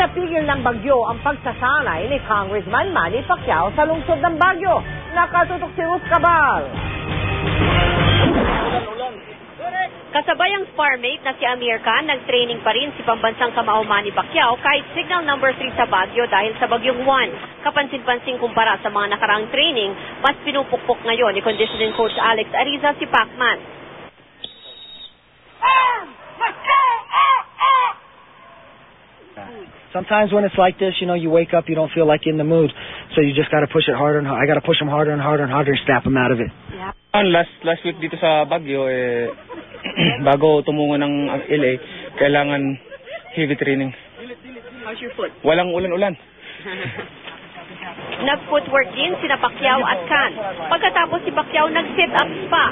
Napigil ng bagyo ang pagsasanay ni Congressman Manny Pacquiao sa lungsod ng Baguio. Nakatutok si Ruth Cabal. Kasabay ang sparmate na si Amir Khan, nag-training pa rin si pambansang kamao Manny Pacquiao kahit signal number 3 sa Baguio dahil sa bagyong Juan. Kapansin-pansing kumpara sa mga nakaraang training, mas pinupukpok ngayon ni conditioning coach Alex Ariza si Pacman. Sometimes when it's like this, you know, you wake up, you don't feel like in the mood, so you just got to push it harder and harder. I got to push them harder and harder and harder and snap them out of it. Yeah. Last week dito sa Baguio, bago tumungo ng LA, kailangan heavy training. How's your foot? Walang ulan-ulan. Nag-footwork din sina Pacquiao at Khan. Pagkatapos si Pacquiao nag-sit up pa.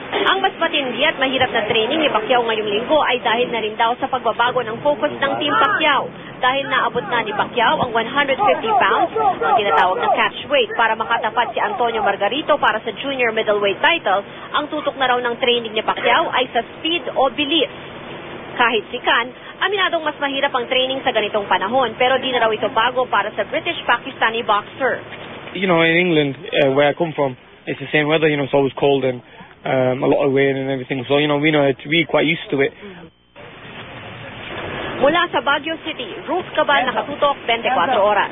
Ang mas matindi at mahirap na training ni Pacquiao ngayong linggo ay dahil na rin daw sa pagbabago ng focus ng Team Pacquiao. Dahil naabot na ni Pacquiao ang 150 pounds, ang tinatawag na catch weight, para makatapat si Antonio Margarito para sa junior middleweight title. Ang tutok na raw ng training ni Pacquiao ay sa speed o bilis. Kahit si Khan, aminadong mas mahirap ang training sa ganitong panahon, pero di na raw ito bago para sa British-Pakistani boxer. You know, in England, where I come from, it's the same weather. You know, it's always cold and a lot of rain and everything. So, you know, we're quite used to it. Mula sa Baguio City, Ruth Cabal, nakatutok, 24 oras.